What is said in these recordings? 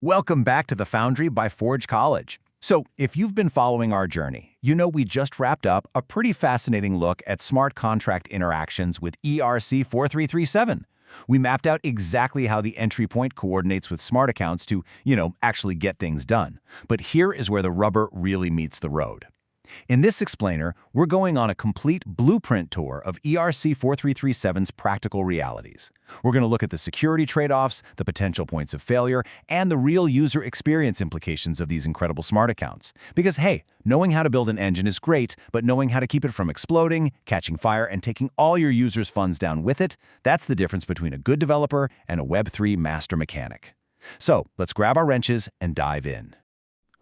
Welcome back to the Foundry by Forge College. So, if you've been following our journey, you know we just wrapped up a pretty fascinating look at smart contract interactions with ERC-4337. We mapped out exactly how the entry point coordinates with smart accounts to, actually get things done. But here is where the rubber really meets the road. In this explainer, we're going on a complete blueprint tour of ERC-4337's practical realities. We're going to look at the security trade-offs, the potential points of failure, and the real user experience implications of these incredible smart accounts. Because, hey, knowing how to build an engine is great, but knowing how to keep it from exploding, catching fire, and taking all your users' funds down with it, that's the difference between a good developer and a Web3 master mechanic. So, let's grab our wrenches and dive in.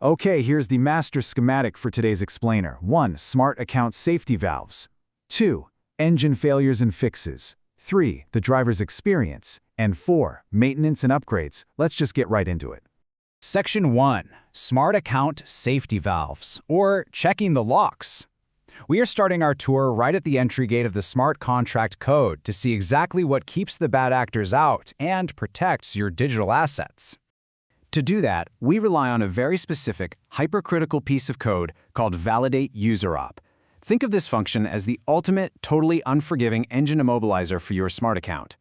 Okay, here's the master schematic for today's explainer. 1. Smart account safety valves. 2. Engine failures and fixes. 3. The driver's experience. And 4. Maintenance and upgrades. Let's just get right into it. Section 1. Smart account safety valves, or checking the locks. We are starting our tour right at the entry gate of the smart contract code to see exactly what keeps the bad actors out and protects your digital assets. To do that, we rely on a very specific, hypercritical piece of code called validateUserOp. Think of this function as the ultimate, totally unforgiving engine immobilizer for your smart account.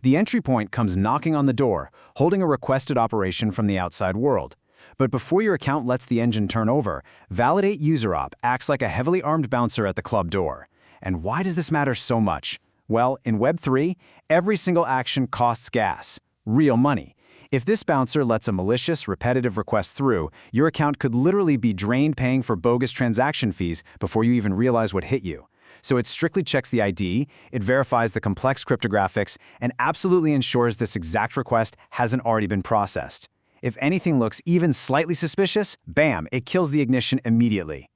The entry point comes knocking on the door, holding a requested operation from the outside world. But before your account lets the engine turn over, validateUserOp acts like a heavily armed bouncer at the club door. And why does this matter so much? Well, in Web3, every single action costs gas, real money. If this bouncer lets a malicious, repetitive request through, your account could literally be drained paying for bogus transaction fees before you even realize what hit you. So it strictly checks the ID, it verifies the complex cryptographics, and absolutely ensures this exact request hasn't already been processed. If anything looks even slightly suspicious, bam, it kills the ignition immediately.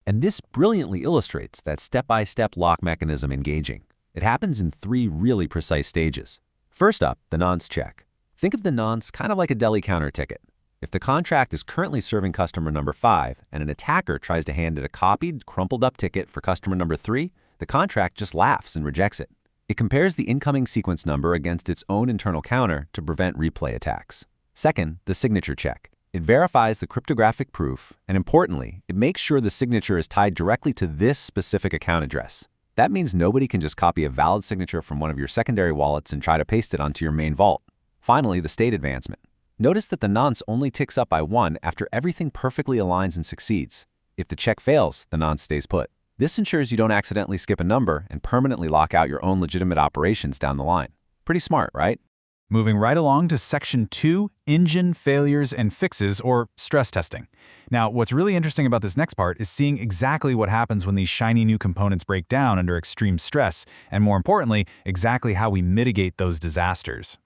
And this brilliantly illustrates that step-by-step lock mechanism engaging. It happens in 3 really precise stages. First up, the nonce check. Think of the nonce kind of like a deli counter ticket. If the contract is currently serving customer number 5 and an attacker tries to hand it a copied, crumpled up ticket for customer number 3, the contract just laughs and rejects it. It compares the incoming sequence number against its own internal counter to prevent replay attacks. Second, the signature check. It verifies the cryptographic proof, and importantly, it makes sure the signature is tied directly to this specific account address. That means nobody can just copy a valid signature from one of your secondary wallets and try to paste it onto your main vault. Finally, the state advancement. Notice that the nonce only ticks up by 1 after everything perfectly aligns and succeeds. If the check fails, the nonce stays put. This ensures you don't accidentally skip a number and permanently lock out your own legitimate operations down the line. Pretty smart, right? Moving right along to Section 2, engine failures and fixes, or stress testing. Now, what's really interesting about this next part is seeing exactly what happens when these shiny new components break down under extreme stress, and more importantly, exactly how we mitigate those disasters.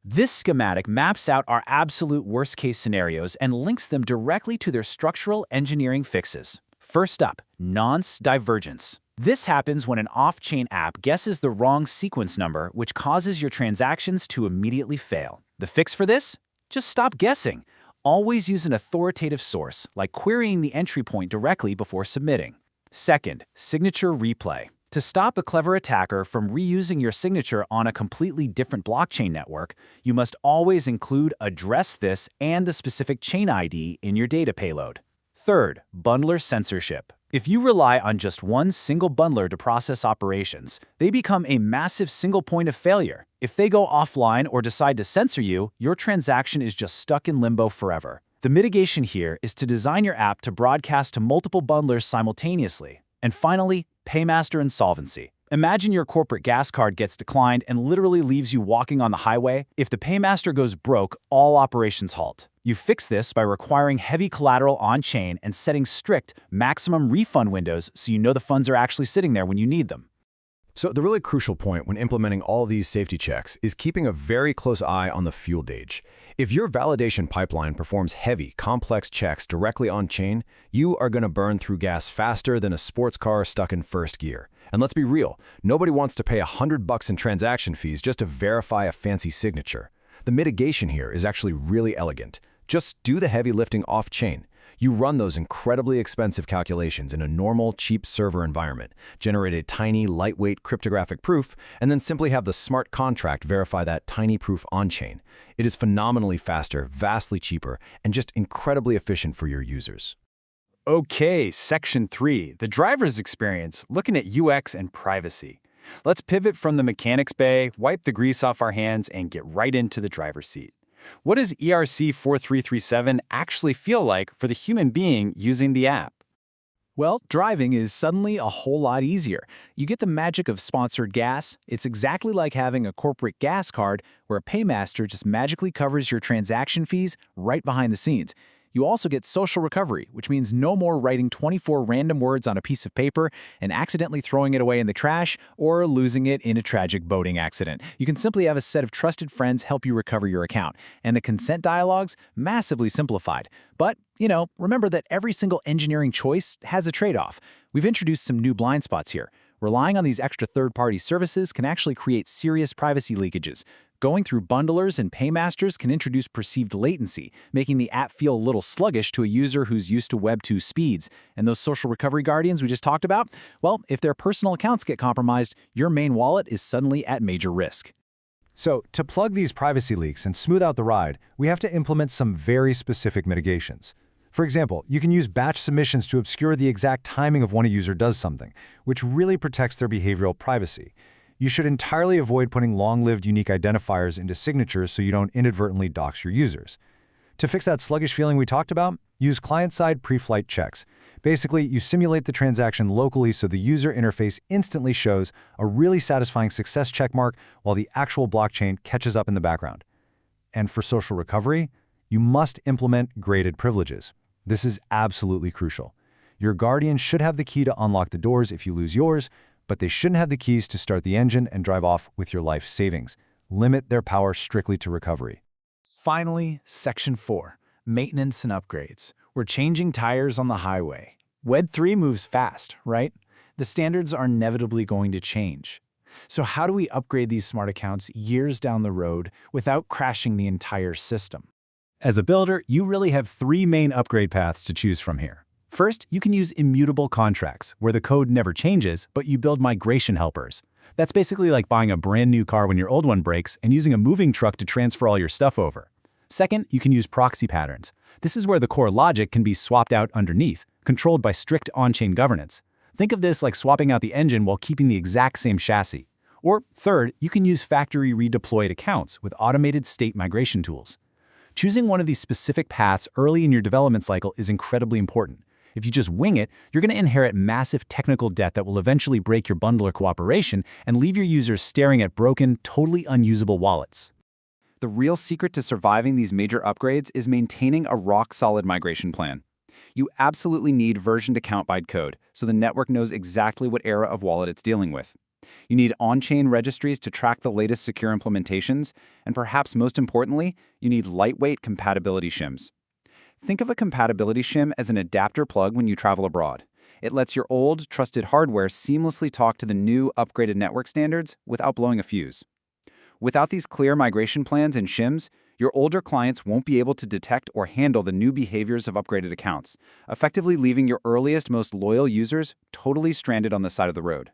This schematic maps out our absolute worst-case scenarios and links them directly to their structural engineering fixes. First up, nonce divergence. This happens when an off-chain app guesses the wrong sequence number, which causes your transactions to immediately fail. The fix for this? Just stop guessing. Always use an authoritative source, like querying the entry point directly before submitting. Second, signature replay. To stop a clever attacker from reusing your signature on a completely different blockchain network, you must always include address this and the specific chain ID in your data payload. Third, bundler censorship. If you rely on just one single bundler to process operations, they become a massive single point of failure. If they go offline or decide to censor you, your transaction is just stuck in limbo forever. The mitigation here is to design your app to broadcast to multiple bundlers simultaneously. And finally, paymaster insolvency. Imagine your corporate gas card gets declined and literally leaves you walking on the highway. If the paymaster goes broke, all operations halt. You fix this by requiring heavy collateral on-chain and setting strict maximum refund windows so you know the funds are actually sitting there when you need them. So the really crucial point when implementing all these safety checks is keeping a very close eye on the fuel gauge. If your validation pipeline performs heavy, complex checks directly on-chain, you are going to burn through gas faster than a sports car stuck in first gear. And let's be real, nobody wants to pay $100 in transaction fees just to verify a fancy signature. The mitigation here is actually really elegant. Just do the heavy lifting off-chain. You run those incredibly expensive calculations in a normal, cheap server environment, generate a tiny, lightweight cryptographic proof, and then simply have the smart contract verify that tiny proof on-chain. It is phenomenally faster, vastly cheaper, and just incredibly efficient for your users. Okay, Section 3, the driver's experience, looking at UX and privacy. Let's pivot from the mechanics bay, wipe the grease off our hands, and get right into the driver's seat. What does ERC-4337 actually feel like for the human being using the app? Well, driving is suddenly a whole lot easier. You get the magic of sponsored gas. It's exactly like having a corporate gas card where a paymaster just magically covers your transaction fees right behind the scenes. You also get social recovery, which means no more writing 24 random words on a piece of paper and accidentally throwing it away in the trash or losing it in a tragic boating accident. You can simply have a set of trusted friends help you recover your account. And the consent dialogues, massively simplified. But, remember that every single engineering choice has a trade-off. We've introduced some new blind spots here. Relying on these extra third-party services can actually create serious privacy leakages. Going through bundlers and paymasters can introduce perceived latency, making the app feel a little sluggish to a user who's used to Web 2 speeds. And those social recovery guardians we just talked about? Well, if their personal accounts get compromised, your main wallet is suddenly at major risk. So, to plug these privacy leaks and smooth out the ride, we have to implement some very specific mitigations. For example, you can use batch submissions to obscure the exact timing of when a user does something, which really protects their behavioral privacy. You should entirely avoid putting long-lived unique identifiers into signatures so you don't inadvertently dox your users. To fix that sluggish feeling we talked about, use client-side pre-flight checks. Basically, you simulate the transaction locally so the user interface instantly shows a really satisfying success checkmark while the actual blockchain catches up in the background. And for social recovery, you must implement graded privileges. This is absolutely crucial. Your guardian should have the key to unlock the doors if you lose yours, but they shouldn't have the keys to start the engine and drive off with your life savings. Limit their power strictly to recovery. Finally, Section 4, maintenance and upgrades. We're changing tires on the highway. Web 3 moves fast, right? The standards are inevitably going to change. So how do we upgrade these smart accounts years down the road without crashing the entire system? As a builder, you really have three main upgrade paths to choose from here. First, you can use immutable contracts, where the code never changes, but you build migration helpers. That's basically like buying a brand new car when your old one breaks and using a moving truck to transfer all your stuff over. Second, you can use proxy patterns. This is where the core logic can be swapped out underneath, controlled by strict on-chain governance. Think of this like swapping out the engine while keeping the exact same chassis. Or third, you can use factory redeployed accounts with automated state migration tools. Choosing one of these specific paths early in your development cycle is incredibly important. If you just wing it, you're going to inherit massive technical debt that will eventually break your bundler cooperation and leave your users staring at broken, totally unusable wallets. The real secret to surviving these major upgrades is maintaining a rock-solid migration plan. You absolutely need version-to-count bytecode, so the network knows exactly what era of wallet it's dealing with. You need on-chain registries to track the latest secure implementations, and perhaps most importantly, you need lightweight compatibility shims. Think of a compatibility shim as an adapter plug when you travel abroad. It lets your old, trusted hardware seamlessly talk to the new, upgraded network standards without blowing a fuse. Without these clear migration plans and shims, your older clients won't be able to detect or handle the new behaviors of upgraded accounts, effectively leaving your earliest, most loyal users totally stranded on the side of the road.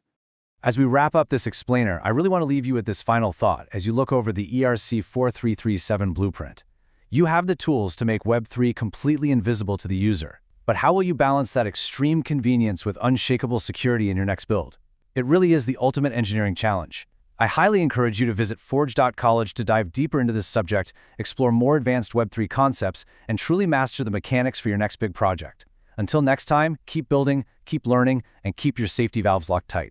As we wrap up this explainer, I really want to leave you with this final thought as you look over the ERC-4337 blueprint. You have the tools to make Web 3 completely invisible to the user. But how will you balance that extreme convenience with unshakable security in your next build? It really is the ultimate engineering challenge. I highly encourage you to visit forge.college to dive deeper into this subject, explore more advanced Web 3 concepts, and truly master the mechanics for your next big project. Until next time, keep building, keep learning, and keep your safety valves locked tight.